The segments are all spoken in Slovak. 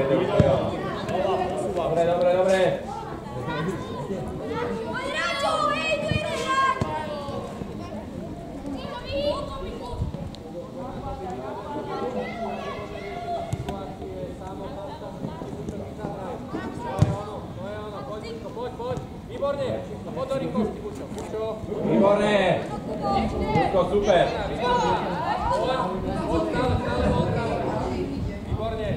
Dobre. Výborné! Rusko, super! Výborne!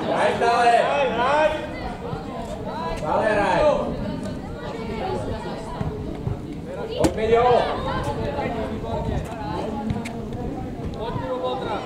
Hraj stále! Stále hraj! Poď, Meďo! Poď, Mivo Modra!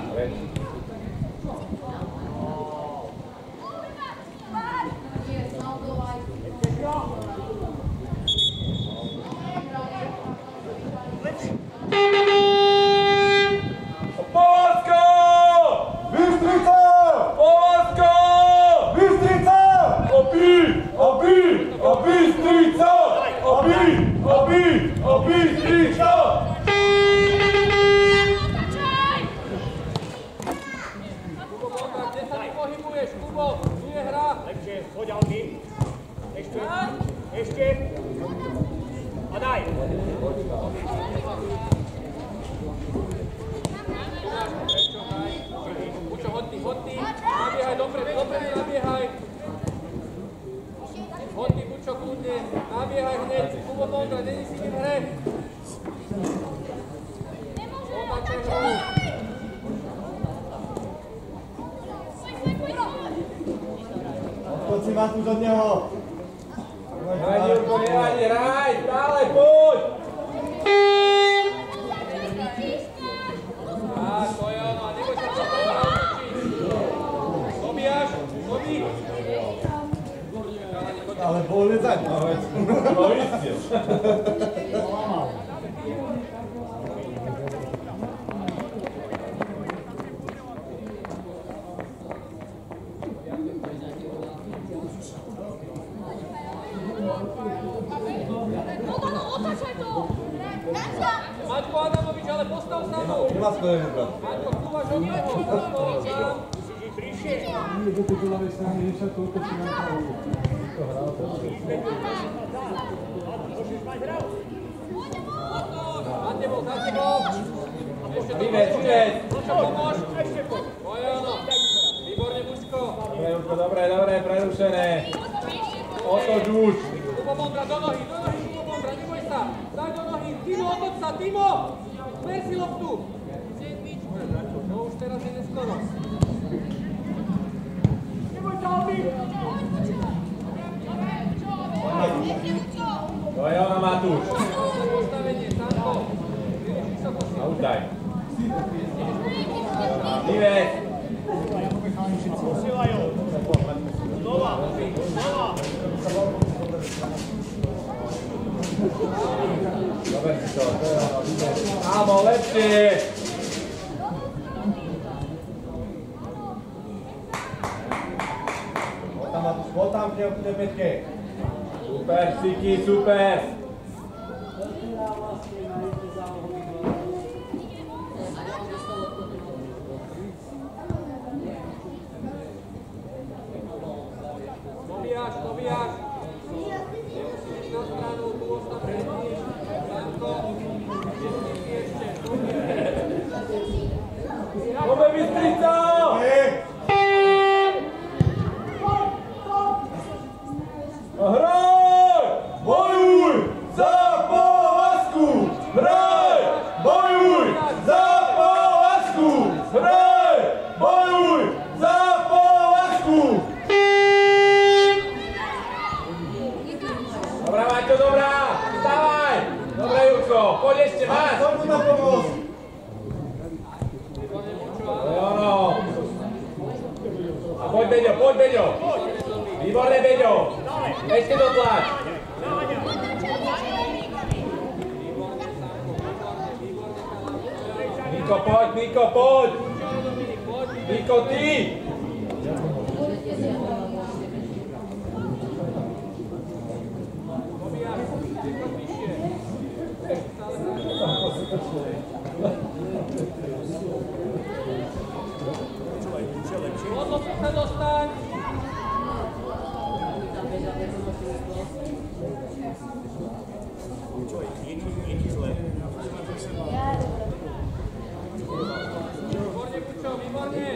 Poď si Matúš od neho. Nevadí, Jurko, nevadí, hraj, stále, poď! Tak, to je ono, a neboj sa to otočiť. Dobíjaš, dobí. Ale bol je zaň. No istě. Maťko Adamovič, ale postav sa mu. Maťko je vybrat. Maťko, kúvaš od neho. Musíš ísť bližšie. Nie, do tej ľavej strany, že sa to otočí na pravú. Za tebou, za tebou. Ešte to Vyvec. Lučo, pomôž. Bojano. Výborne, Bučko. Dobre, prerušené. Otoč už. Kubo Mondra, do nohy, Kubo Mondra, neboj sa. Daj do nohy. Timo, otoč sa, Timo. Smer si loptu. No už teraz je neskoro. Neboj sa, Albi. To je ono, Matúš. Postavenie, Sanko. A už daj. Vyvec. Posielajú. Znova. Dobre si to. Áno, lepšie. Bol tam v tej päťke. Super, Siki, super. Dobíjaš. Nemusíš na stranu, tu ostav Sanko. Ešte. Dobre, Bystrica! Hraj! Bojuj! Za Povazku! Hraj! Bojuj! Za Povazku! Hraj! Bojuj! Za Povazku! Dobrá, Maťko, dobrá! Vstávaj! Dobre, Jurko, poď ešte, máš! Poď mu na pomoc! To je ono! A poď, Beďo! Výborné, Beďo! Ešte dotlač! Niko, poď! Niko, ty! Lepšie. Výborne, Kučo, výborne.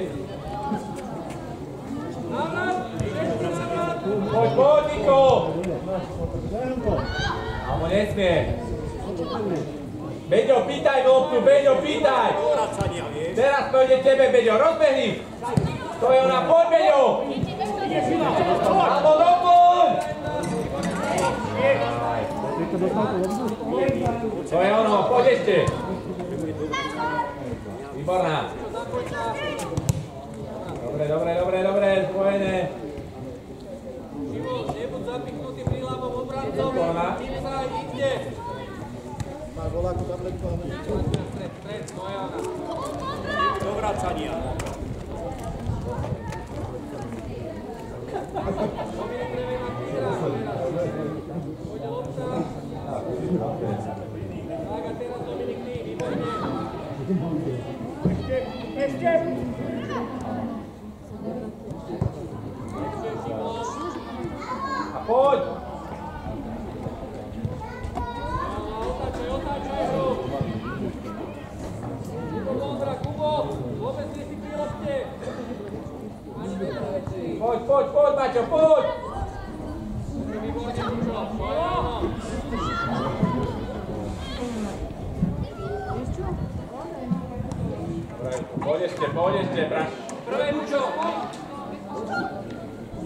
Návrat, návrat. Poď, poď, Niko. Amo, nesmie. Beďo, pýtaj loptu, Beďo, pýtaj. Teraz pôjde tebe, Beďo, rozbehni. To je ona, poď, Beďo. Amo, doplň. To je ono, poď ešte. Výborná. Dobre, spojené. Šimon, nebuď zapichnutý príľavom obrancom. Ide, ide. Stred, to je ona. Do vracania. Dominik Revej má týra. Pôjde lopta. Tak a teraz Dominik ty, výborne. Ešte, Šimon. A poď. Otáčaj ho. Kubo Vondra, Kubo. Vôbec nie si pri lopte. Poď, Maťo, poď. Výborne, Kučo. Poď ešte, braš. Prvé, Kučo.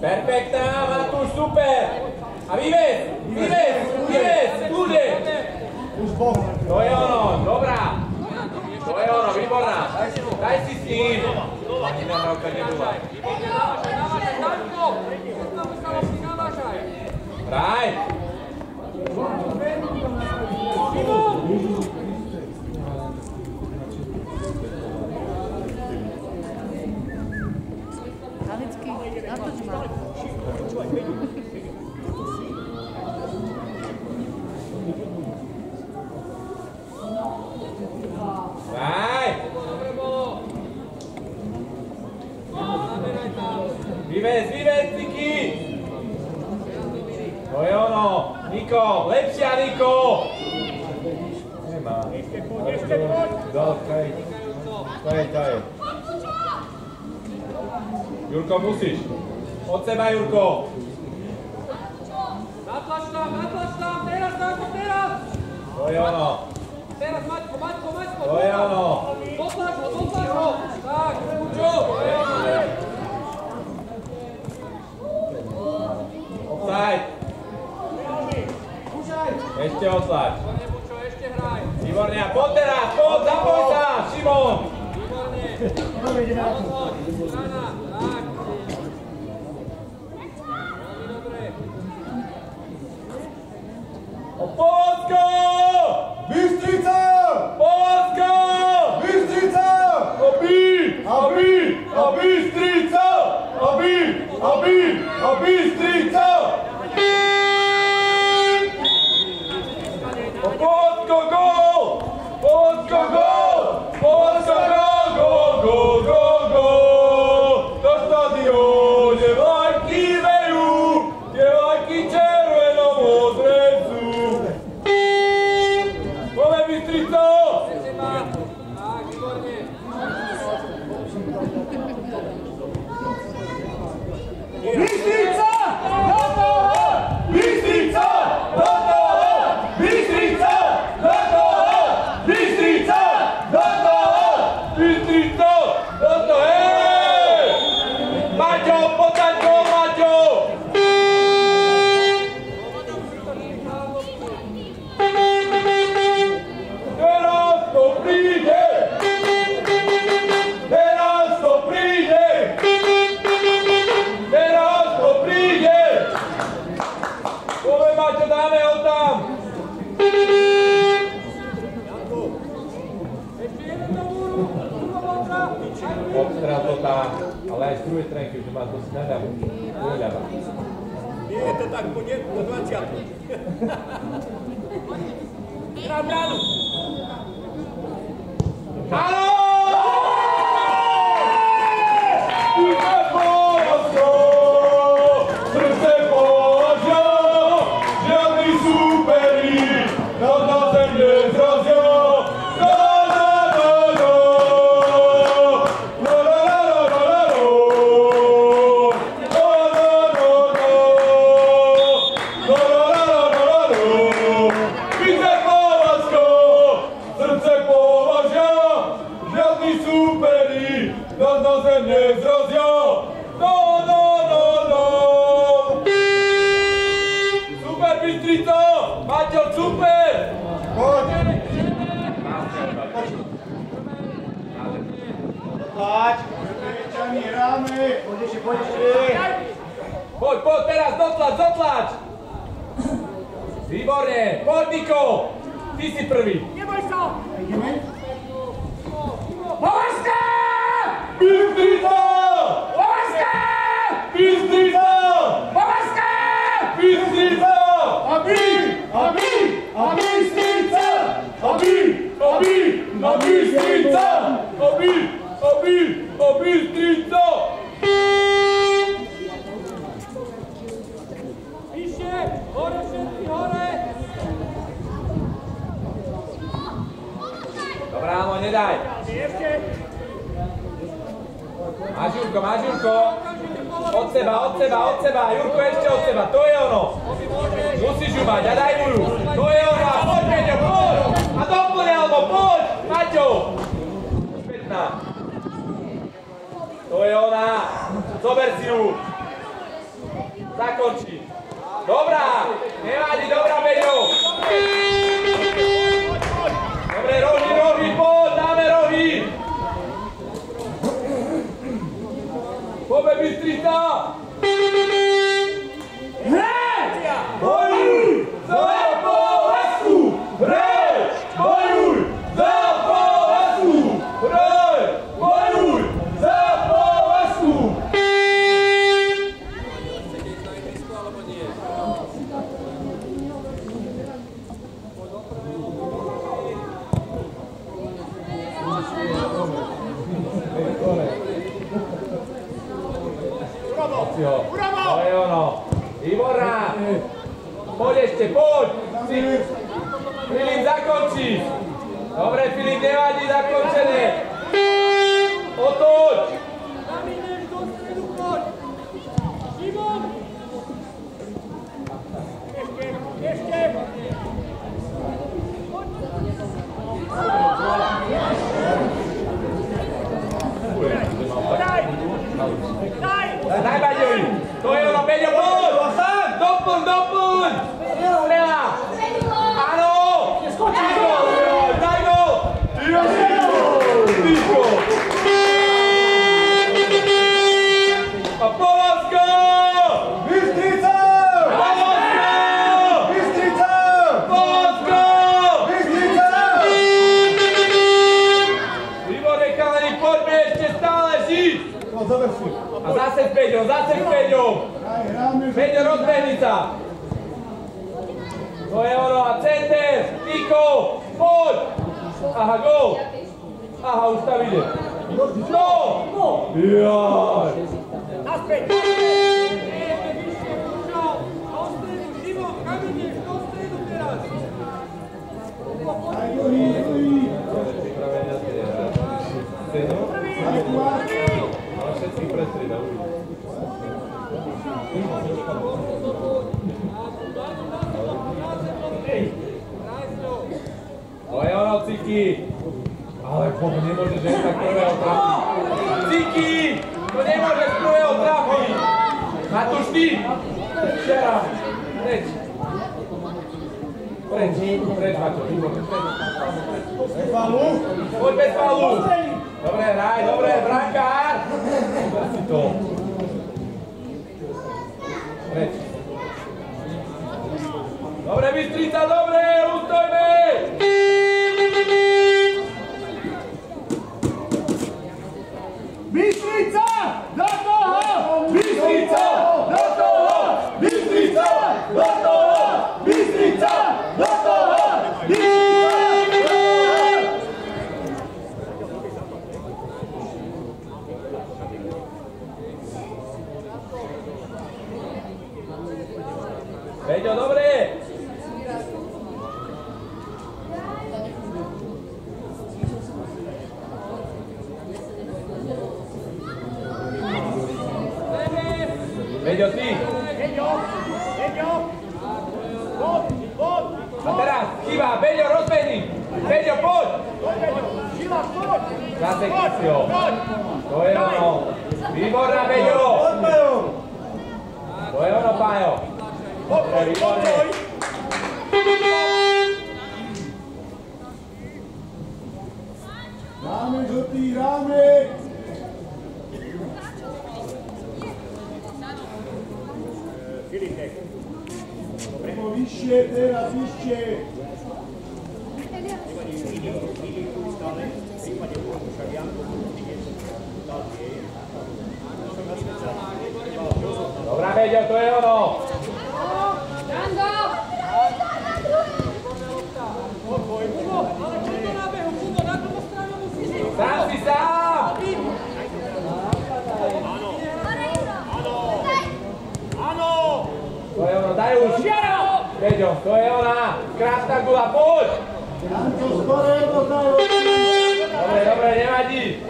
Perfektná, Matúš, super. A vyvez, kľude. To je ono, dobrá. To je ono, výborná. Daj si s ním. Ani nahrávka nebudla. Výborne, navážaj, Danko. Predstavu sa lopty, navážaj. Hraj. Kalický, natoč ma. Daj! Dobre bolo! Zaberaj tam! Vyvez, Niki! To je ono! Niko! Lepšia, Niko! Nemá. Ešte poď. Kaj. Jurko, musíš! Od seba, Jurko! Natlač tam! Teraz, Danko, teraz! To je ono! Teraz, Maťko! To je ono! Dotlač ho! Tak, Kučo! Offside! Ešte otlač! Výborne, Kučo, ešte hraj! Výborne, a poď teraz! Poď, zapoj sa! Šimon! Výborne! Strana! Tak! Veľmi dobre! Polsko! Bystrica! Polsko! Bystrica! A Bystrica! A Bystrica! Polsko gól! Do stadióne vlajky vejú, tie vlajky červeno-modré sú. Pole Bystrica! Tak, výborne. Bystrica! Do toho! Bystrica! Do toho! Bystrica! Do toho! Bystrica! Do toho! Bystrica! Do toho! Hej! Maťo, podaň gól, Maťo! Teraz to príde! Pome, Maťo, dáme ho tam! Ešte jeden do múru! Obstrel to tam, ale aj z druhej strany, keďže má dosť nadám. Uľava. Nie je to tak, poď do 20. Hrám bránu! Áno! Srdce položia, žiadny súperi, nás na zem nezrazia, Poď, teraz dotlač! Výborne, poď Niko! Ty si prvý! Neboj sa! Považka! Bystrica! Považka! Bystrica! Považka! Bystrica! A Bystrica! Bystrica! Vyššie! Hore všetky, hore! Dobrá, no nedaj! Ešte! Máš Jurko! Od seba! Jurko, ešte od seba, to je ono! Musíš ju mať a daj mu ju! To je ono a poď, Peťo, poď! A doplň, alebo poď! Maťo! Spätná! To je ona! Zober si ju! Zakončí! Dobrá! Nevadí, dobrá, Peťo! Dobre, rohy, poď, dáme rohy! Poďme, Bystrica! Bojuj za Povazku! Bojuj za Povazku! Bojuj za Povazku! To je ono. Výborná. Poď ešte, poď. Filip, zakončí. Dobre, Filip, nevadí, zakončené. Otoč. Zamineš do stredu, poď! Šimon! Ešte! Daj, Baďovi. To je ono, Peťo, poď. Doplň. Strela. Áno. Daj go. Tyko. A Povazka. Bystrica! Bystrica! Povazka. Výborne, chalani, poďme ešte stále žiť. A zase s Peťom. Peťo, rozbehni sa. To je ono, a center, Niko, poď. Aha, gól. Aha, už tam ide. No! Jaj. Naspäť! Vyššie, Kučo! Do stredu, Šimon, kam ideš? Do stredu teraz! Všetkých prestrieda, uvidíš. To je ono, Ciki. Ale poďme, nemôžeš jen tak prvého trafiť. Ciki! To nemôžeš prvého trafiť. Matúš, ty! Včera. Preč. Preč, Maťo. Bez falu? Poď bez falu. Dobre, hraj, dobre, brankár. Dobre si to. Preč. Dobre, Bystrica, dobre, ustojme! Bystrica! Do toho! Bystrica! Do toho! Bystrica! Do toho! Bystrica! Do toho! Peťo, dobre! Peťo, ty! Peťo! Poď! A teraz, chyba, Peťo, rozbehni! Peťo, poď! Šila, poď! Zase Kisio. To je ono. Výborná, Peťo! To je ono, Pájo. Dobre, výborné. Dáme žltý, dáme! Vyššie teraz, vyššie. Dobrá, Beďo, to je ono. Sám si sám! To je ono, daj už! Beďo, to je ona! Krásna gula, poď! Janko, skoro jedno daj. Dobre, dobre, nevadí!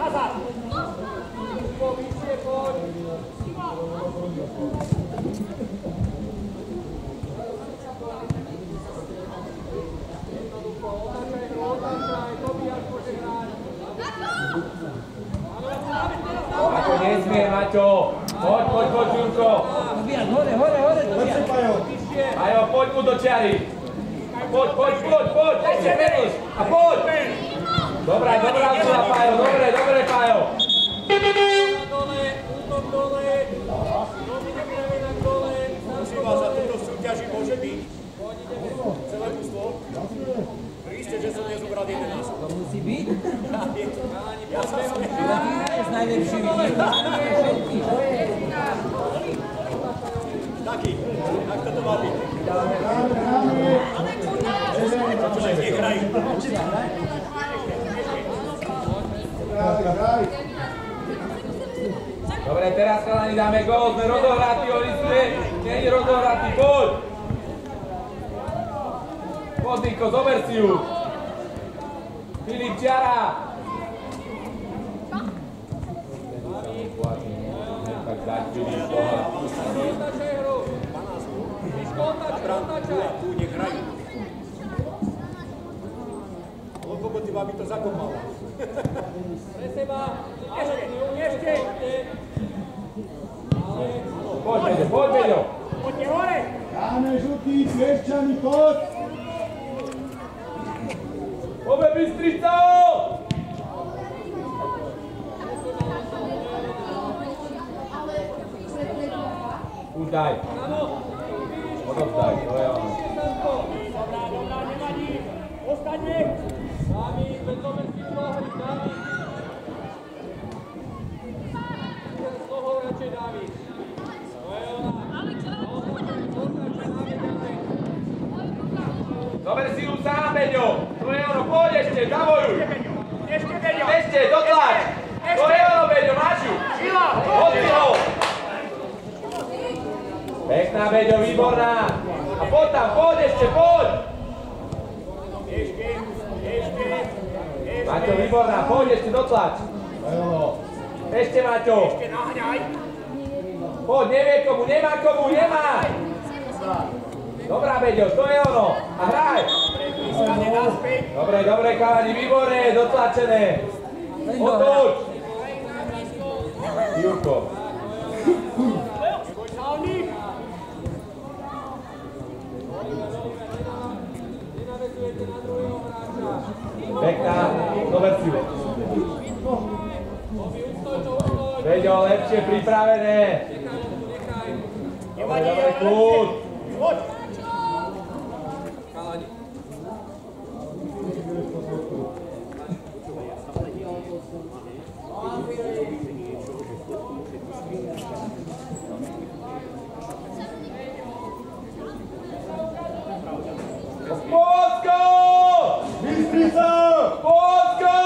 Maťo, nesmie, Maťo! Poď, poď, poď, Žurko! Majo, poď mu do čiary! Poď, poď, poď, poď! Ešte predĺž! A poď! Dobrá, dobrá, dobrá, Pajo, dobre, dobre, Pajo! Útok dole! Prosím vás, za túto súťaži môže byť celé ústvo? Príšte, že som nezobral 11. To musí byť? Ja som sa S najlepšími. taký, tak to má byť. Čože nech hrajú. Dobre, teraz chalani dáme gól, sme rozohratí, oni sme, nie je rozohratí, poď! Poď, Niko, zober si ju! Filip, čiara! Tak dať, Filip, boha. Tu nech hrajú. Lokomotíva by to zakopala. Pre seba! Ešte! Poď, Beďo, poď, Beďo! Poďte hore! Dáme žltý, Piešťany, poď! Poďme, Bystrica! Už daj. Odovzdaj, to je ono. Dobrá, nevadí! Ostane! Dávid, vezmeme si nohy, Dávid! Z nohou radšej, Dávid! To je ona! Zober si ju sám, Beďo! To je ono, poď ešte, zavojuj! Ešte, Beďo! Ešte, dotlač! To je ono, Beďo, máš ju! Sila! Hoď si ho! Pekná, Beďo, výborná! A poď tam, poď ešte, poď! Ešte. Maťo, výborná, poď ešte, dotlač! Ešte, Maťo! Ešte nahňaj. Poď, nevie komu, nemá komu, nemá! Dobrá, Beďo, to je ono! A hraj! Prepískané naspäť. Dobre, dobre, kalani, výborné, dotlačené! Otoč! Jurko. Pekná, dober si ju. Beďo, lepšie pripravené. Dobre, dobre, kľud. Poď. Polsko! Bystrica! Polsko!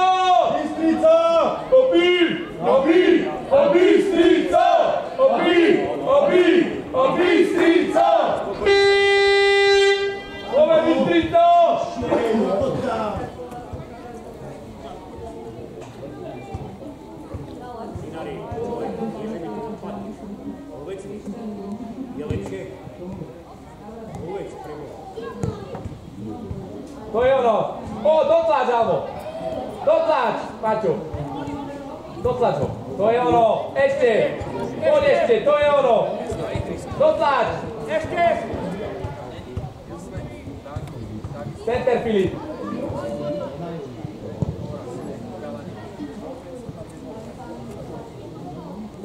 Bystrica! Obi! Obi! Bystrica! Obi! Bystrica! Ove Bystrica! Je lepšie. Povedz, preboha. To je ono. O, dotlač, Almo. Dotlač, Paťo. Dotlač ho. To je ono. Ešte. Poď ešte, to je ono. Dotlač. Ešte! Center, Filip.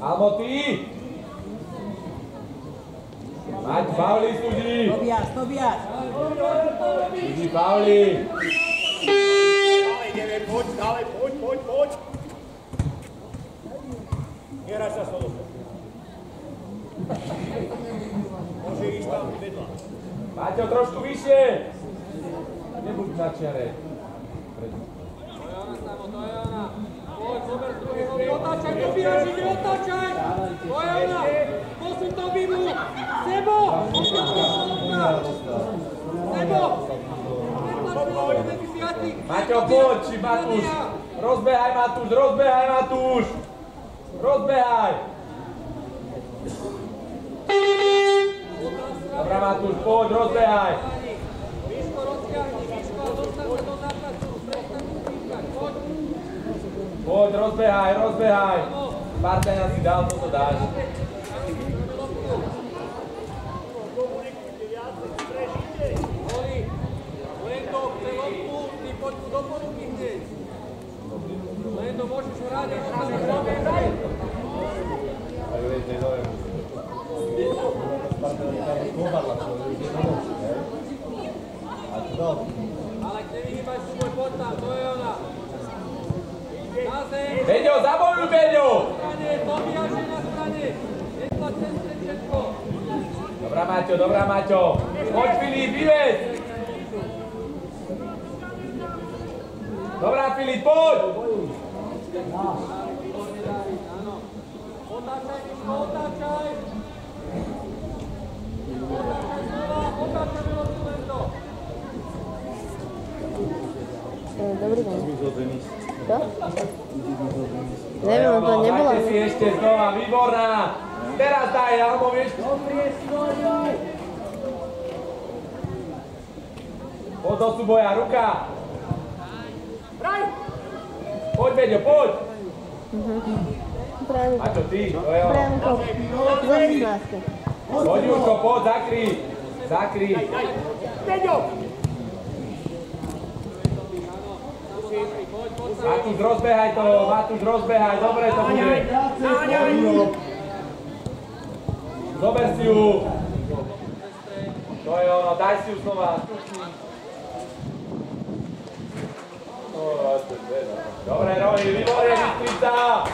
Almo, ty. Mať fauli súdi. Tobias. Súdi fauli. Dále, poď. Nehraj sa s tou. Môže ísť tam vedľa. Maťo, trošku vyššie. Nebuď na čiare. To je ona. Poď, zober druhý, otáčaj, dobíjaš, ide, otáčaj. To je ona. Posuň to výbu. Sebo. Maťo, poď, či Matúš. Rozbehaj, Matúš. Rozbehaj. Dobrá, Matúš, poď, rozbehaj. Výško rozťahni, výško, dostan sa do zápasu. Prestaň utíkať, poď. Poď, rozbehaj. Partena si dal, toto dáš. Oli, Lendo, chce loptu, ty poď mu do poruky hneď. Lendo, môžeš ho rádiť, on tam rozbehaj. Ale nevyhýbaj súboj, poď tam, to je ona. Na zem. Beďo, zabojuj, Beďo! Tobiaš je na strane. Netlač cez všetko. Dobrá, Maťo. Poď, Filip, vyvez! Dobrá, Filip, poď! Otáčaj, Miško, otáčaj. Otáčaj, Milošu, Lendo. Dobrý deň. Čo? Neviem, to nebola. Dajte si ešte znova, výborná! Teraz daj, alebo vieš... Poď do súboja, ruka! Poď, Beďo, poď! A čo ty? To je ono. Bránko. Do 16. Poď, Jurko, poď, zakry. Peďo! Matúš, rozbehaj, dobre to bude. Zober si ju. To je ono, daj si ju znova. Dobre, Rohy, výborne, Bystrica.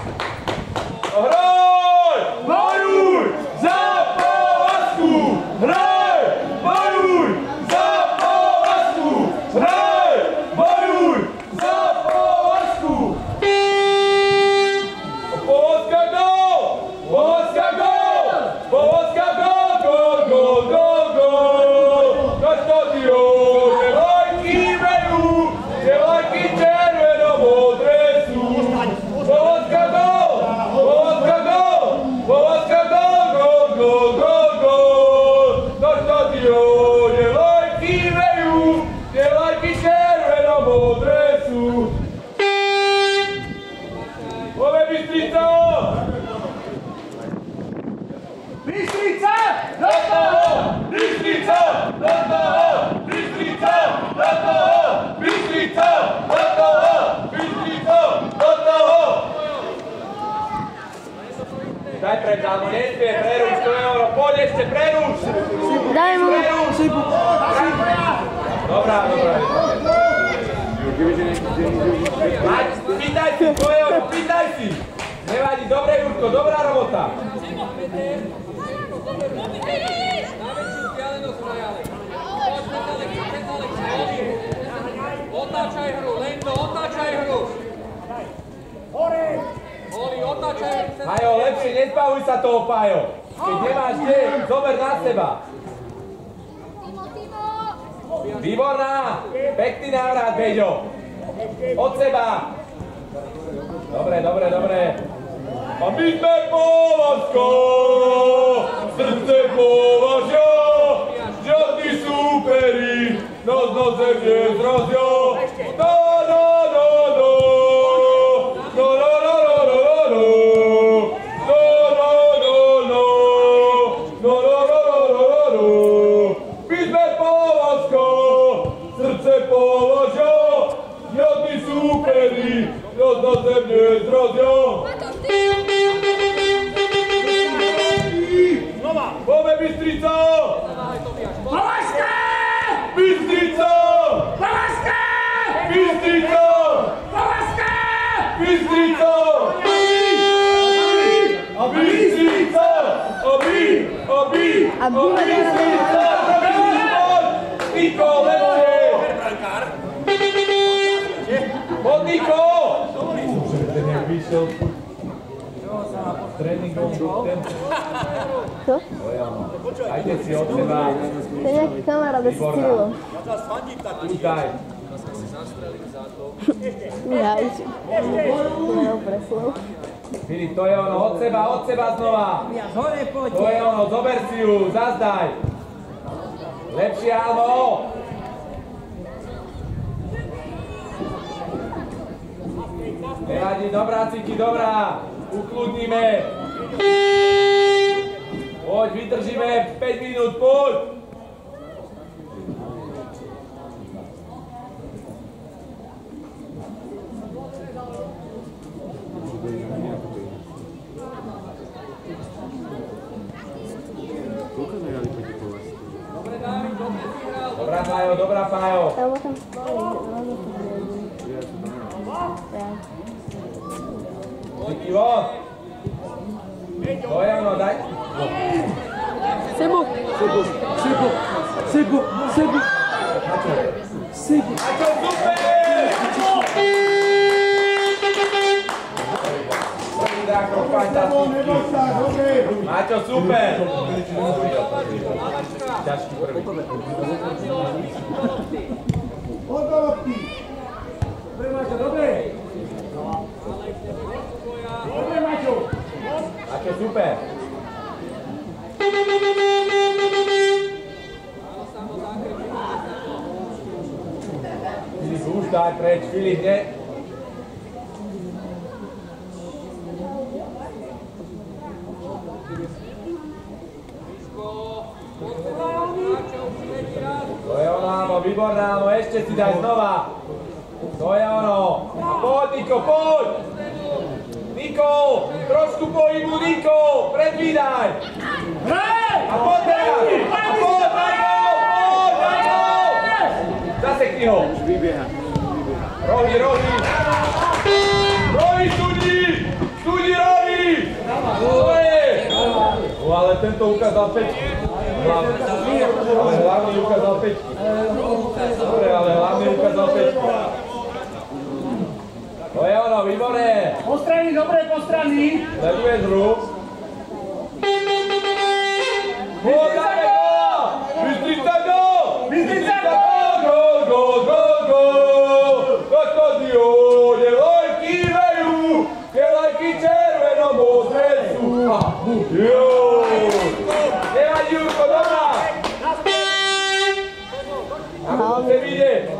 Hraj! Bojuj! Za Povazku! Hraj! Bojuj! Za Povazku! Hraj! Bojuj! Za Povazku! Povazka gól! Povazka gól! Povazka gól! Gól! Kastadio! Devojky vejú! Devojky červeno-modré sú! Povazka gól! Povazka gól! Povazka gól! Kastadio! Devojky vejú! Devojky červeno-modré sú! Ove Bystrica! Bystrica! Do toho! Bystrica! Do toho! Bystrica! Do toho! Bystrica! Do toho! Bystrica! Do toho! Daj preč, alebo nespie, preruš, to je ono, poď ešte, preruš! Daj mu. Dobrá. Mať, pýtaj si, to je ono, pýtaj si! Nevadí, dobre, Jurko, dobrá robota! Najväčšiu vzdialenosť hrajali. Poď, pred Alexi. Otáčaj hru, Lendo, otáčaj hru. Oli, otáčaj hru. Pajo, lepšie, nezbavuj sa toho, Pajo! Keď nemáš kde, zober na seba! Výborná! Pekný návrat, Beďo! Od seba! Dobre. A my sme Povazko! Srdce Považia! Žiadni súperi! Nos zemne zrozia! My sme Povazko! Srdce Považia! Žiadni súperi! Nos zemne zrozia! Pome Bystrica! Ďalej Tobiáš. Valaška! Bystrica! Valaška! Bystrica! Valaška! Bystrica! Bystrica! Bystrica! Niko, lepšie! Pod Niko! Ten jak vyšiel tréningom ten... Co? Ajde si od seba. To je nejaký kamarát s Cyrilom. Ja vás fandím tak. Vítaj. Ja už. Nemám preslov. Filip, to je ono, od seba znova. To je ono, zober si ju, zazdaj. Lepšie, áno. Nevadí, dobrá, Cíky, dobrá. Ukludníme. Poď, vydržíme 5 minút, poď. Dobrá, Fajo, dobrá, Fajo. Ja môžem spraviť. Cíky, von. To je ono, daj. Sebo! A čo, super! Dráko, fantastický. Maťo, super! Ťažký prvý. Odolopky. Dobre, Maťo, dobre! Dobre, Maťo! Maťo, super! Filip, už daj preč, Filip, ne? To je ono, áno, výborné, áno, ešte si daj znova. To je ono. A poď, Niko, poď! Niko, trošku pohybu, Niko, predvídaj! A poď teraz! A poď, daj gól! Zasekni ho! Rohy! Rohy, súdi! Súdi rohy! No ale tento ukázal pečky. Ale hlavný ukázal pečky. Dobre, ale hlavný ukázal pečky. To je ono, výborné! Postrani, dobre, postrani! Sleduje zrub. Gól, dáme gól! Bystrica gól! Bystrica gól! Gól! Kostodione, lojky vejú, tie lojky červeno-modré sú. Nevadí, Jurko, dobrá! Ako to chce vidieť?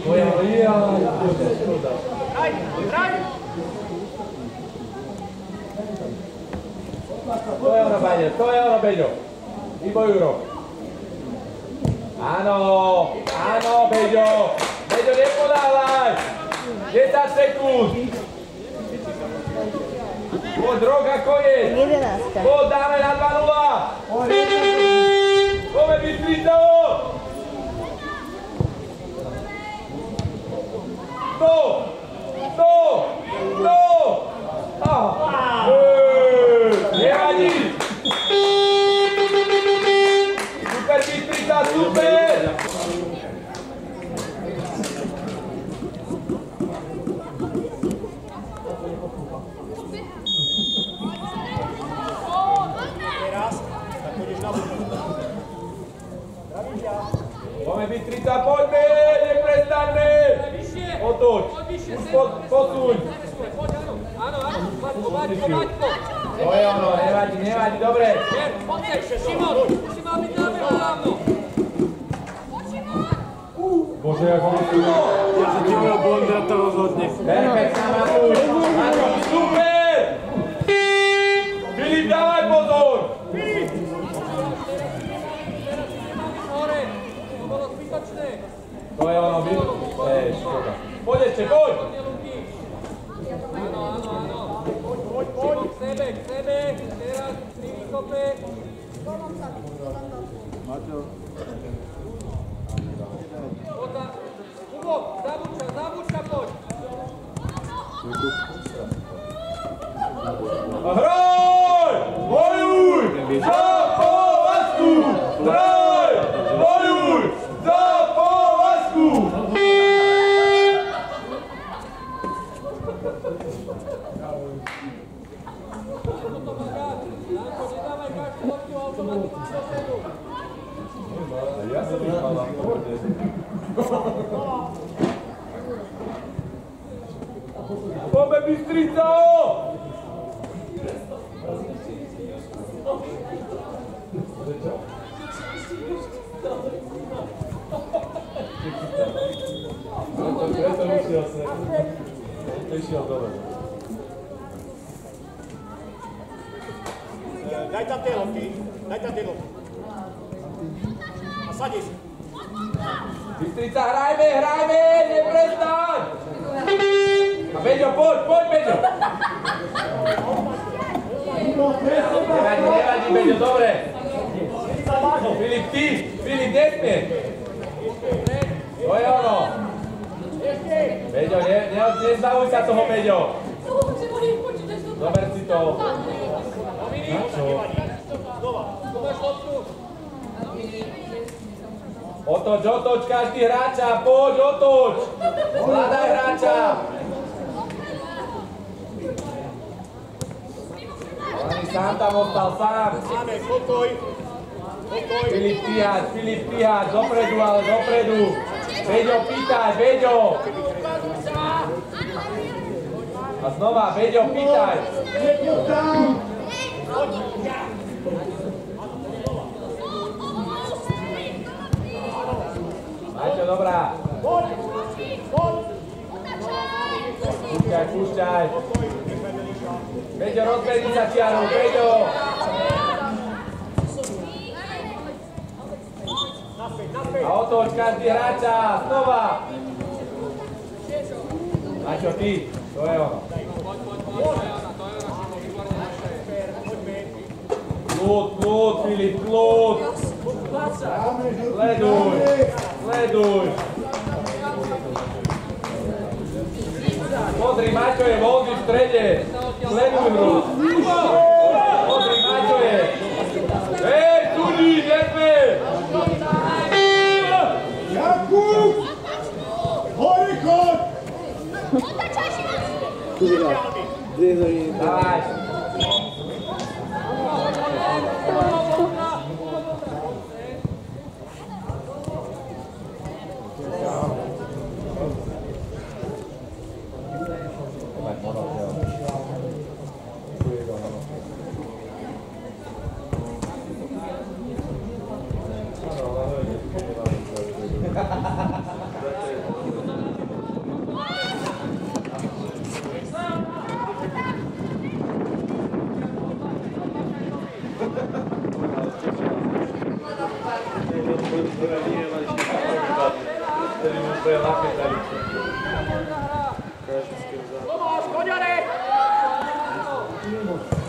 To je ono, Baňo, to je ono, Beďo. Výboj, Juro. Áno, Beďo. Beďo, nepodávaj. 10 sekúnd. Poď, rok a koniec. 11. Poď, dáme na 2-0. Poďme, Bystrico. Nevadí! Super Bystrica, super! Teraz, tak pôjdeš na budú. Zdravím ťa. Poďme Bystrica, poďme! Neprestaňme! Otoč! Posuň! Áno, Maťko. To je ono, nevadí, dobre. Poďte, Šimon, si mal byť nábehu dávno. Bože, jak on tu... Ja sa ti môj Bondra to rozhodne. Perfektná, Matúš! Matúš, super! Filip, dávaj pozor! Hore, to bolo zbytočné. To je ono, Poď ešte, poď! Áno, áno, áno. Poď, k sebe, teraz pri výkope. Kubo, zabúčka, poď. Hraj! Bojuj! Za Povazku! Hraj! Bojuj! Za Povazku! Nedávaj každú loptu automaticky dopredu. Ja som vypadal na pôrde. Poďme Bystrica! Preto ušiel sa. Išiel dole. Daj tam tie lopty. A sadíš. Bystrica, hrajme, neprestaň! A Beďo, poď, Beďo! Nevadí, Beďo, dobre. Filip, nesmie. To je ono. Beďo, nezbavuj sa toho, Beďo. Zober si to. Na čo? Otoč, každý hráča, poď, otoč! Hľadaj hráča! Ani sám tam ostal, sám. Máme, pokoj. Filip Tihač, dopredu, ale dopredu. Beďo, pýtaj, Beďo! A znova, Beďo, pýtaj! Maťo, dobrá. Púšťaj. Beďo, rozbehni sa čiaru, Beďo. A otoč každý hráča, znova. Maťo, ty, to je ono. Kľud, Filip, kľud. Sleduj. Modrý Maťo je voľný v strede. Sleduj hru. Modrý Maťo je. Hej, tudí, nesme. Jakub! Horikot! Dávaj.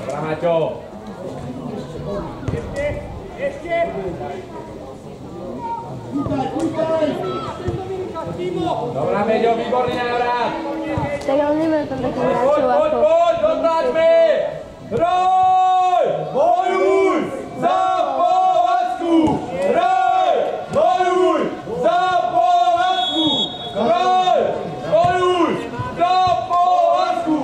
Dobrá, Maťo. Ešte. Dobrá, Beďo, výborný návrat. Tak ale nebude tam taký hráčov ako... Poď, odtlačme! Hraj! Bojuj! Za Povazku! Hraj! Bojuj! Za Povazku! Hraj! Bojuj! Za Povazku!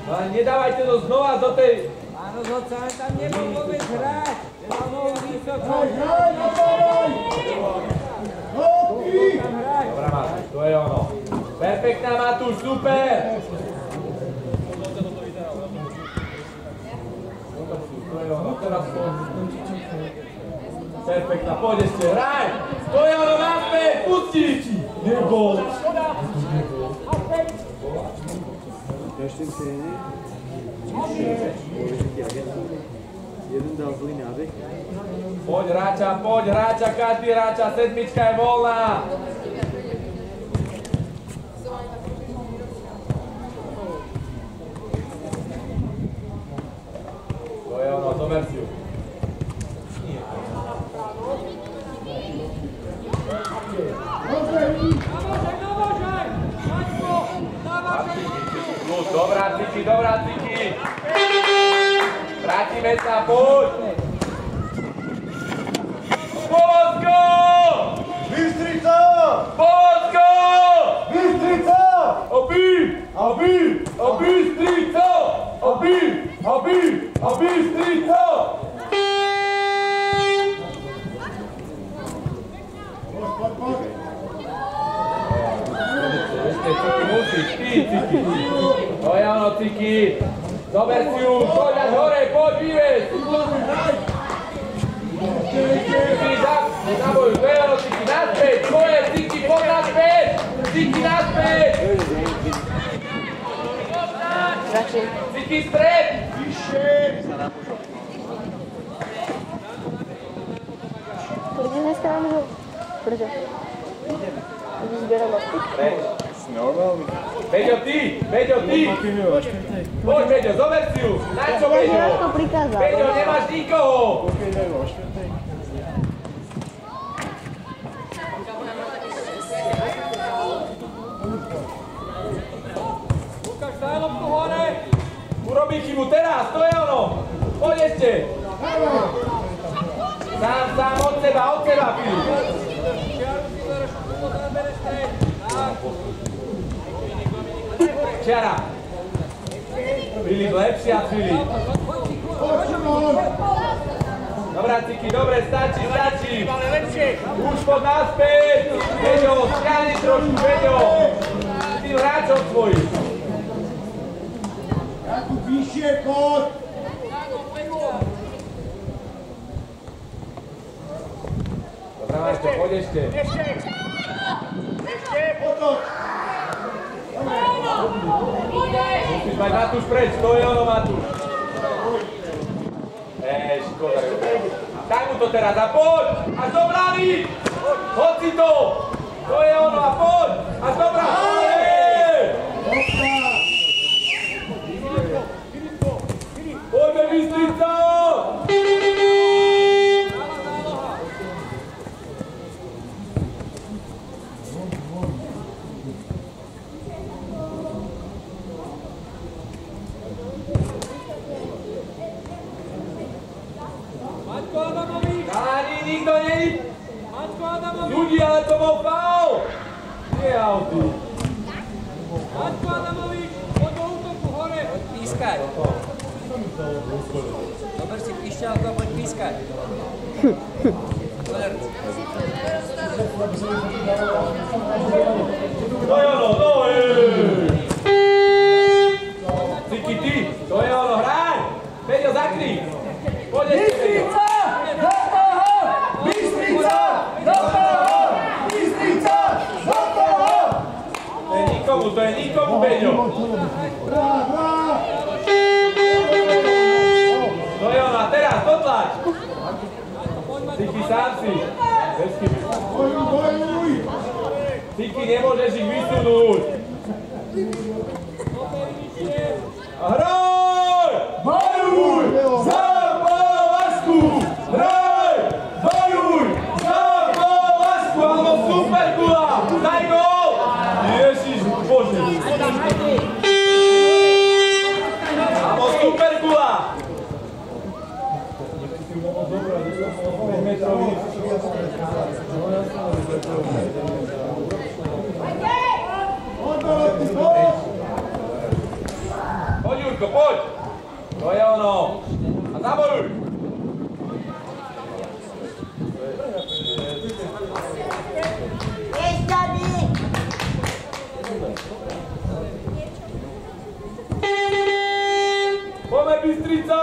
Ale nedávajte to znova do tej... Áno, zhodca, ale tam nebol vôbec hrať. Tam bol vysoko. Dobrá, Matúš, to je ono. Perfektná, Matúš, super! To je ono, teraz poď. Perfektná, poď ešte, hraj! To je ono, naspäť, pusti! Nebol! Jeden dal zlý nábeh. Poď hráča, každý hráča, sedmička je voľná! Ciki, dobrá Ciki. Vrátime sa, poď. Polsko! Bystrica! Polsko! Bystrica! A Bystrica! A Bystrica! Ciki musíš, ty Ciki. To je ono Ciki. Zober si ju, poď až hore, poď vyvez. Ciki, zabojuj, to je ono Ciki, naspäť, tvoje Ciki, poď naspäť. Ciki naspäť. Ciki stred. Prečo dneska nám žil? Prečo? Když zbieram lopty? Peďo, ty! Poď, Peďo, zober si ju! Na čo, Peďo? Ja to prikázal. Peďo, nemáš nikoho! Lukáš, daj loptu hore! Urobí chybu teraz, to je ono! Poď ešte! Sám od seba, Filip! Čiara! Filip, lepšia, Filip! Dobrá, Ciki, dobre, stačí! Už poď naspäť! Peďo, stiahni trošku, Peďo! Tým hráčom svojich! Jakub, vyššie, poď! Dobrá, Maťo, poď ešte! Otoč! Musíš mať Matúš preč, to je ono, Matúš! Škoda. Daj mu to teraz a poď! Až do brány! Hoď si to! To je ono a poď! Až do brány! Poďme, Bystrica! Ani nikto není. Ľudí, ale to bol faul. Nie auty. Maťko Adamovič, poď do útoku hore. Poď pískať. Dober si píšťalku a poď pískať. To je ono, no Ciki, ty, to je ono, hráň. Peďo, zakry. Poď ešte, Peďo. To je nikomu, Peďo. To je ono, a teraz dotlač. Ciki, sám si. Ciki, nemôžeš ich vysunúť. A hraj! Bojuj! Za Lásku! Hraj! Bojuj! Za Lásku! Alebo Superkula! Daj gól! Ježiš, Bože! Alebo Superkula! Poď, Jurko, poď! To je ono! A zabojuj! Poďme, Bystrico!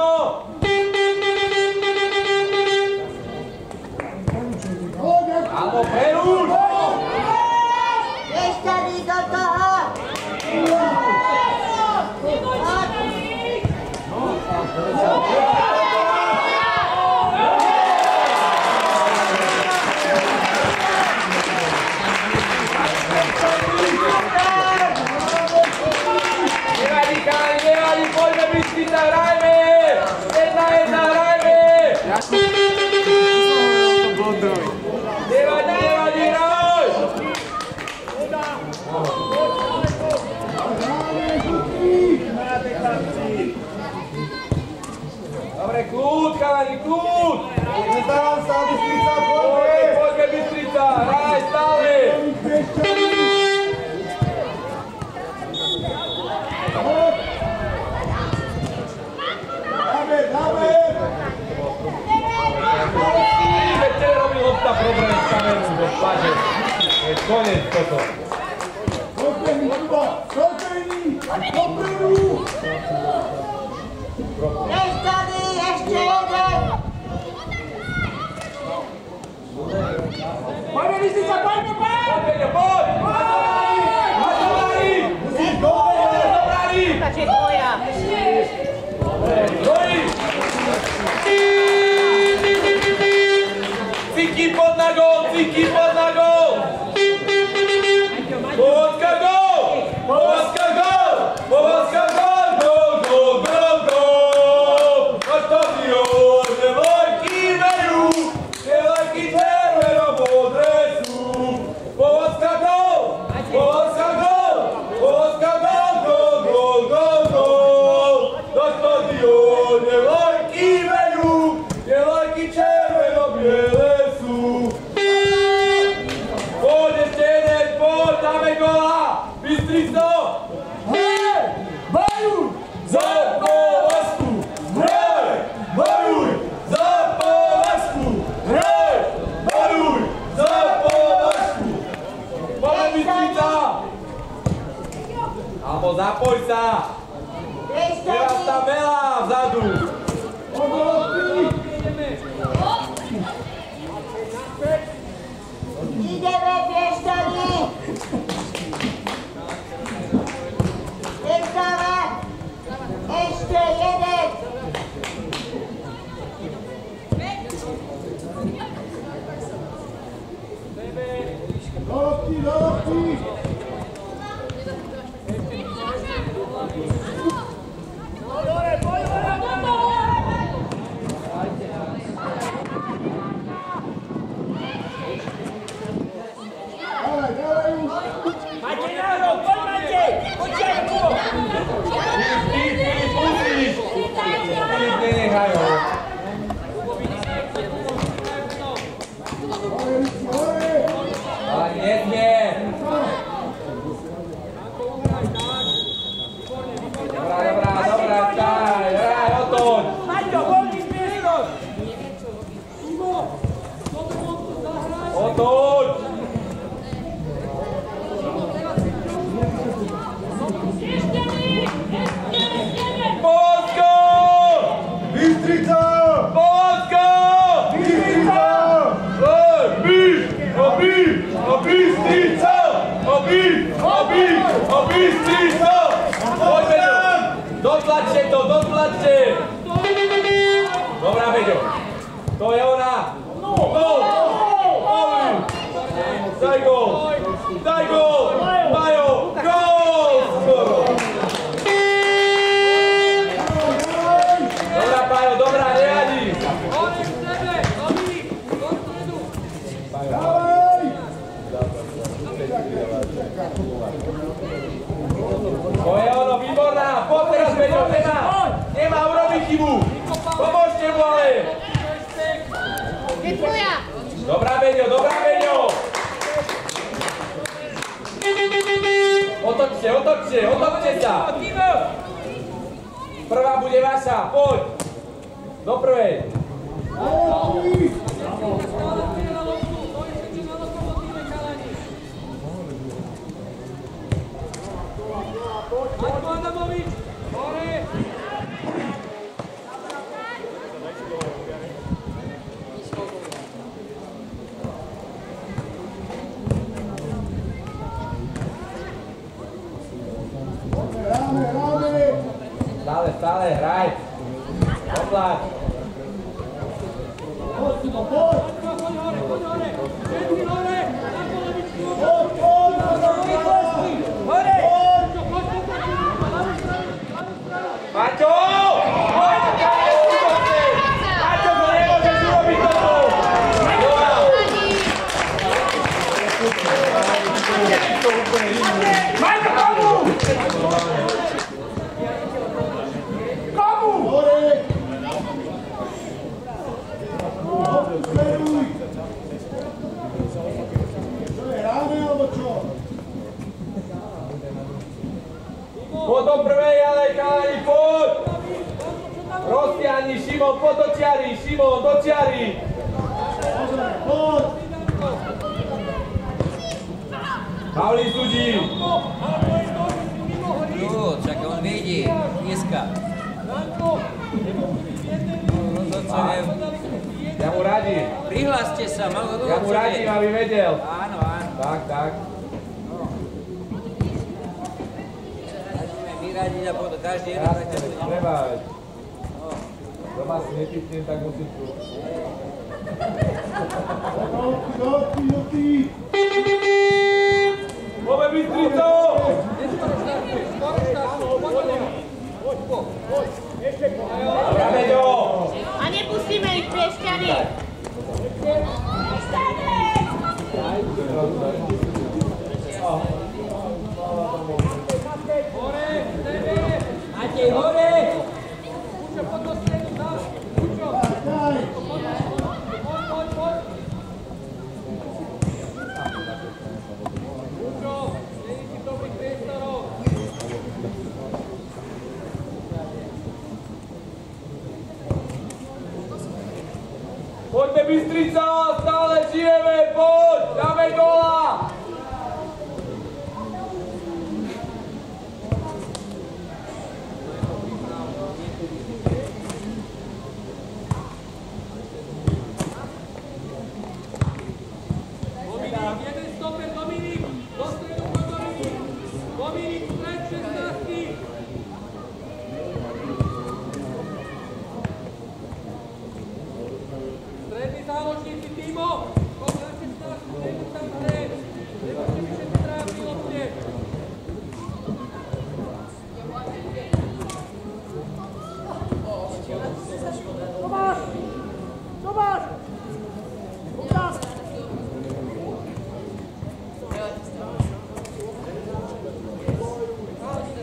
Áno, Perúš! Ešte do toho! Poď! chalani, kľud! Nezdávam sa, Bystrica, poďme! Poďme, Bystrica, hraj stále! Dáme! Veď robí lopta problém s kamerou, do špaže. Je koniec toto. Dopremi, Kuba! Dopremi! Dopredu! Nestaví, ešte jeden! Poďme, Bystrica, poďme, poď! Poďme, poď! Matovali! Musíš dobre! Dobrali! Stačí tvoja! Roji! Cíky pod na gól! Cíky pod na gól! Povozka gól! Povozka gól! Povozka gól! Gól, gól, gól, gól! Na štadióne vlajky vejú, tie vlajky červeno-modré sú. Povozka gól! Povozka gól! Povozka gól! Gól, gól, gól, gól! Na štadióne vlajky vejú, tie vlajky červeno-biele sú. Poď ešte jeden, poď, dáme góla! Bystrico! Hej! Bajuj! Za Povazku! Hraj! Bajuj! Za Povazku! Hraj! Bajuj! Za Povazku! Poď, Bystrica! Amo, zapoj sa! Je vás tam veľa vzadu! Ideme, Piešťany! Nezdáva! Ešte jeden! Dorovky, dorovky! Dawaj, dawaj już! Maciej, národ, poď, Maciej! Poďte, Kubo! Nenechajú. Hore! Ale nesmie. Dobrá, hraj, otoč. Maťo, voľný priestor! Otoč. Polsko! Bystrica! Polsko! Bystrica! Bystrica! Bystrica! Poďme tam! Dotlačte to, dotlačte! Dobrá, Beďo. To je ona. Gól! Daj gól! Daj gól! Majo! Gól! Skoro! Dobrá, Pajo, dobrá, nejadi! Dawaj! To je ono, výborná! Poď teraz, Beďo, nemá urobiť chybu! Pomôžte mu, ale! Je tvoja! Dobrá, Beďo, dobrá, Beďo! Otočte sa! Prvá bude vaša, poď! Do prvej! Marko Adamovič! Hore! Stále, hraj! Opláč! Poď hore! Všetci hore! Na polovičku! Hore! Maťo! Maťo, to nemôžeš urobiť toto! Maťo, komu? Komu? Hore! Poď do prvej, ale chalani, poď! Roztiahni, Šimon, poď do čiary, Šimon, do čiary! Poď! Pavlín súdi! Čak on vidí, píska. Ja mu radím. Prihláste sa, malo Ja mu radím, aby vedel. Áno, áno. Tak. Radíme vyradiť a potom každý jeden tak to bude. Treba, veď. Doma si nepípnem, tak musím tu. Poďme Bystrico! Rameďo! A nepustíme ich, Piešťany! Matej, hore! Kučo, poď do stredu, dá! Kučo! Poď! Kučo, není ti v dobrých priestoroch! Poďme Bystrica, stále žijeme, poď! Dáme gola! Dominik, jeden stoper, Dominik! Do stredu, Dominik! Dominik, stred 16! Strední záložníci, Timo! Poď na 16, nejdu tam stred! Nemôžete mi všetci traja pilotne!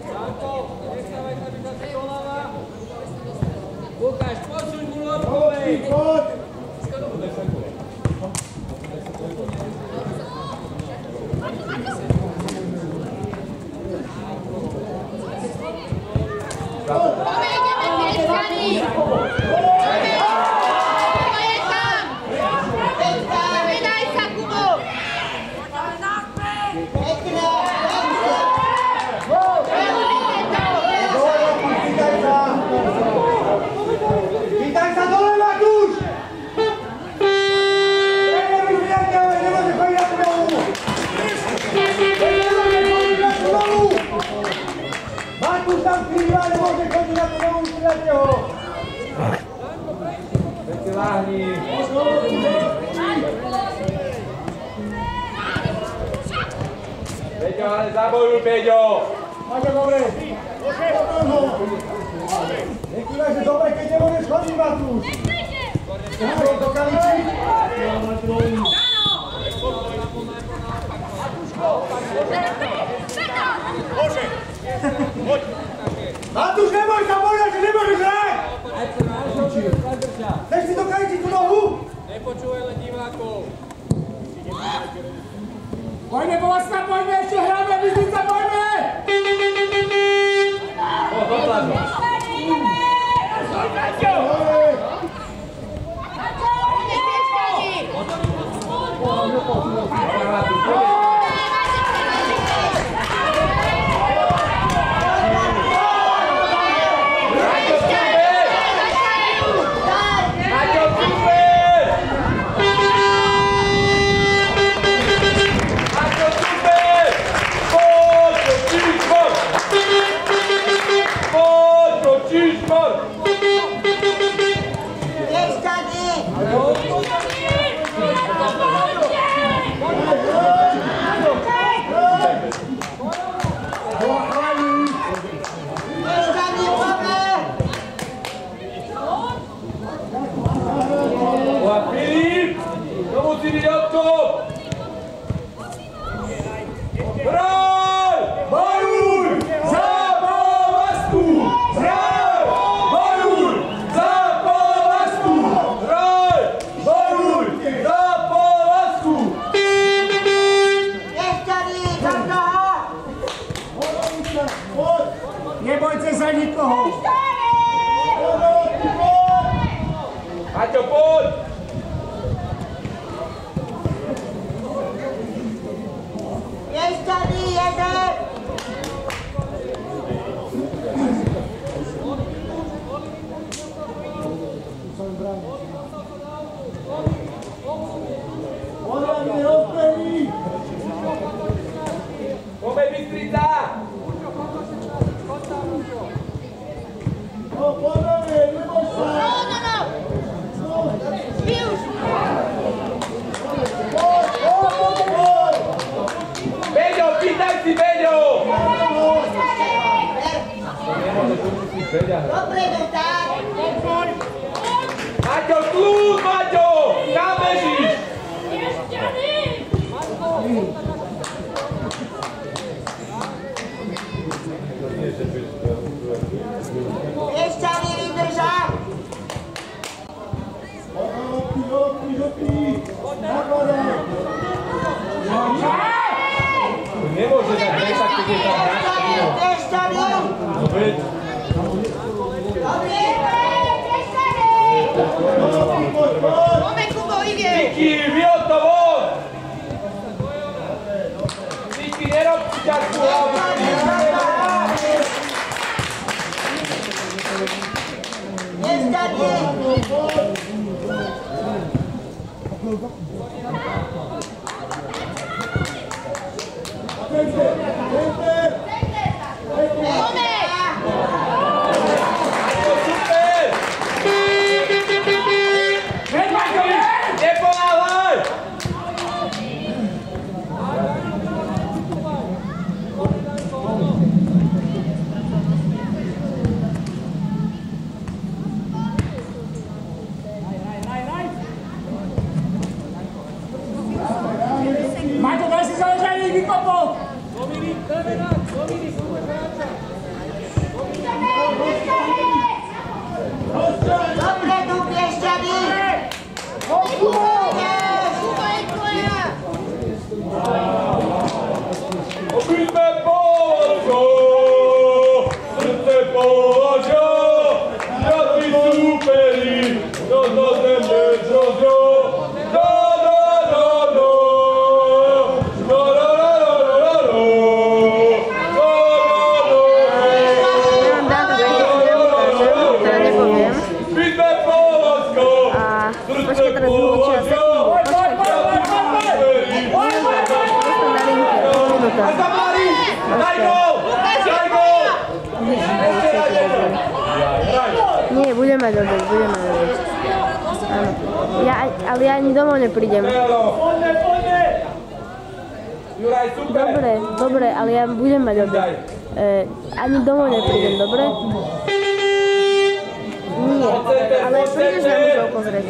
Janko, nestávaj sa, by sa si doláva! Lukáš, posuň mu lopkovej! Poď! Vítaj sa dole, Matúš! Tréner už neďalej, nemôže chodiť na trolu! Matúš tam skrýva, nemôže chodiť na trolu, strídate ho! Veď si láhni. Peťo, ale zabojuj, Peťo! Máte dobre! Nekývaj, že dobre, keď nemôžeš chodiť, Matúš! Nechaj do kaličí! Matúš, neboj sa povedať, že nemôžeš hrať! Nech si do kaličí tú nohu! Nepočúvaj len divákov! Poďme, Boska, poďme, ešte hráme, Bystrica, poďme! Dotladu. Piešťany! Nepúšťaj nikoho! Maťo, poď! Piešťany, jeden! Poďme, Bystrica! Beďo, pýtaj si, Beďo! Dopredu, tak! Maťo, kľúd, Maťo! Kam bežíš? Piešťany, vydržať! Nemôže tak presať, keď je tam hráč. Piešťany! No veď. Dobre, piešťany! Moment, Kubo, ide! Niky, vyhod to von! Niky, nerob si ťažkú hlavu! Piešťany! Super! Neponáhľaj! Maťo, daj si zaležanie vykopol! Dominik, Dominik, super hráča. Dopredu, Piešťany! Kubo je tvoja! Obíďme Položo! Srdce Položo! Žadný superi! Do zemne zrozio! Nie, budeme dobiť. Áno. Ale ja ani domov neprídem. Dobre, ale ja budem mať obed. Ani domov neprídem, dobre? Nie, ale prídeš na môžu pozrieť.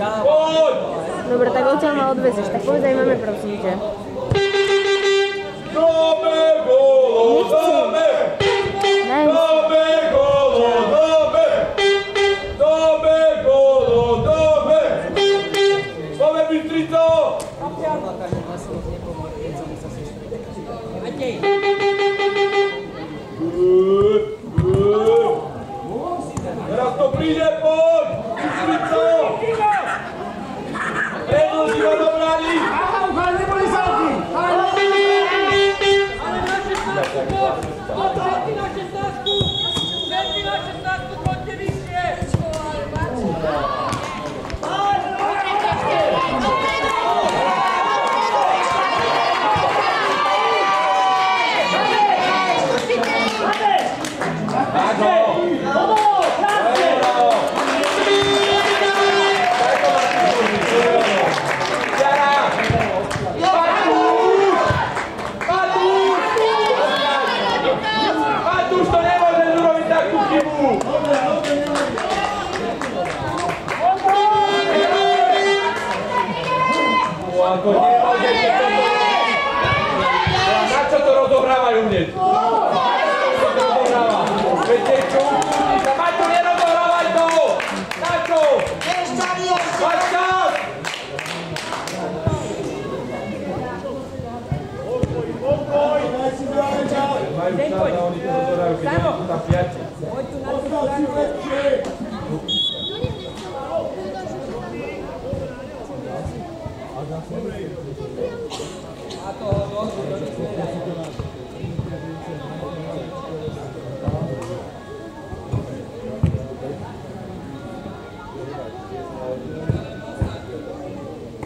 Dobre, tak odtiaľ ma odvezeš, tak povedz aj mame, prosím ťa. Teraz to príde, poď! Bystrico! Predĺži ho do brány! Ale neboli záky! Všetci na 16, poďte vyššie! Na čo to rozohrávajú hneď? Maťo, nerozohrávaj to! Na čo? Máš čas! majú čas a oni to dozorajú, keď sú tam 5. Poď tu na tú stranu. A toho dozu, to nič nedaj.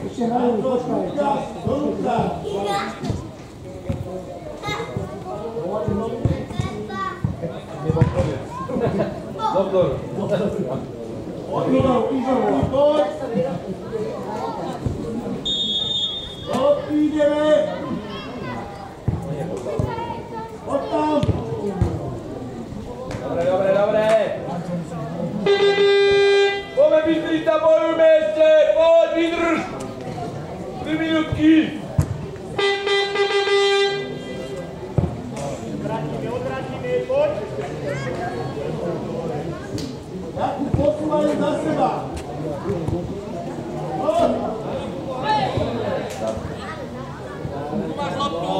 Ešte hrajú, počkaj, čas, donútra. Doktor. Izovol, poď. Ideme. Poď tam. Dobre. Poďme Bystrica, bojujme ešte, poď, vydrž. 3 minútky. Odvrátime, poď. Jakub, posúvajú za seba. Poď. Tu máš loptu.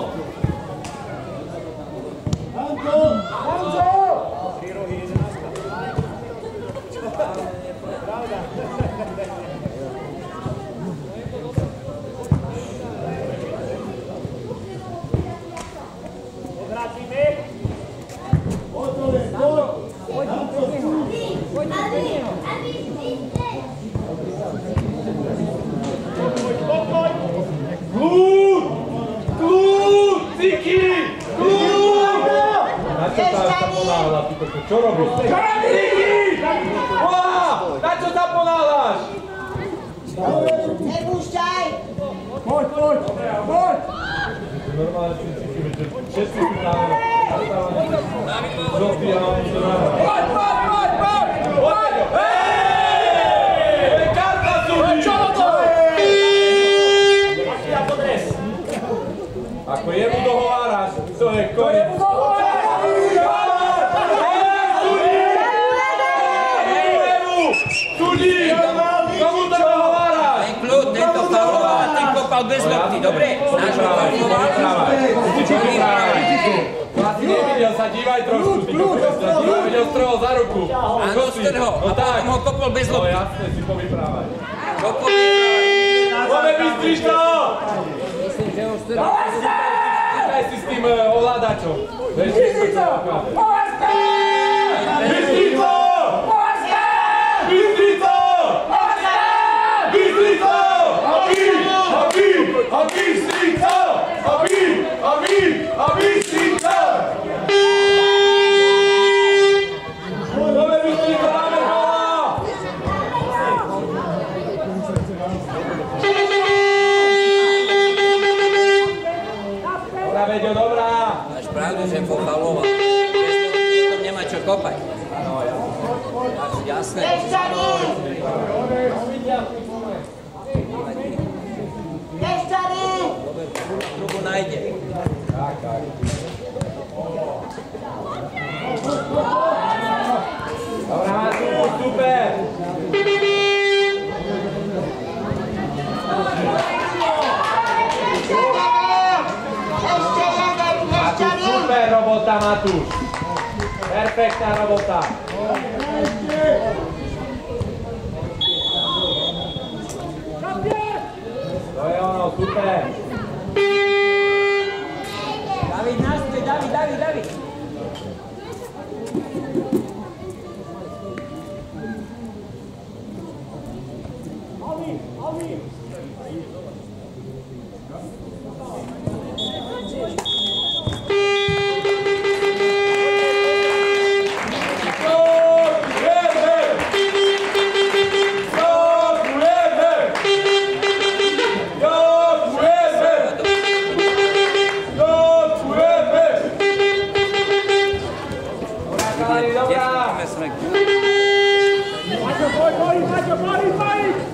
Hanco! Tri rohy, 11. Pravda. Odvrátime. Poď. Hanco, Poď do neho. Poď. Kľúd, Ciki, kľúd! Na čo sa ponáhľa, ty kokos, čo robíš? Ciki! Na čo sa ponáhľaš? Nepúšťaj! poď! Normálne si Ciki, že všetci sú náhľa. Zofia, oni to náhľa. Poď! Hej! Karta súdi! Čo to? Ako jemu dohováraš, to je koniec. Súdi! Komu to dohováraš? Ten kľud, tento fauloval a ten kopal bez lopty, dobre? Náš fauloval. Asi nevidel, sa dívaj trošku, ty kokos, sa dívaj, videl strhol za ruku. Áno, strhol, a potom ho kopol bez No lopty. jasne, si povyprávaj. Kopol vyprávaj. Poďme Bystrica! Myslím, že ho strhol. Čítaj si s tým ovládačom. Bystrica! Bystrica! Bystrica! Bystrica! A Bystrica! A Bystrica! Poďme Bystrica, dáme gola! Dobrá, Veďo, dobrá! Máš pravdu, že pofauloval. Bez lopty nemá čo kopať. Jasné. Pešťany! Pešťany! Trubu nájde. Tak. Dobrá, Matúš, super! Ešte jeden, Pešťany! Super robota, Matúš! Perfektná robota! To je ono, super! David, nastoj, David. Kde máme sme kľud? Maťo, poď!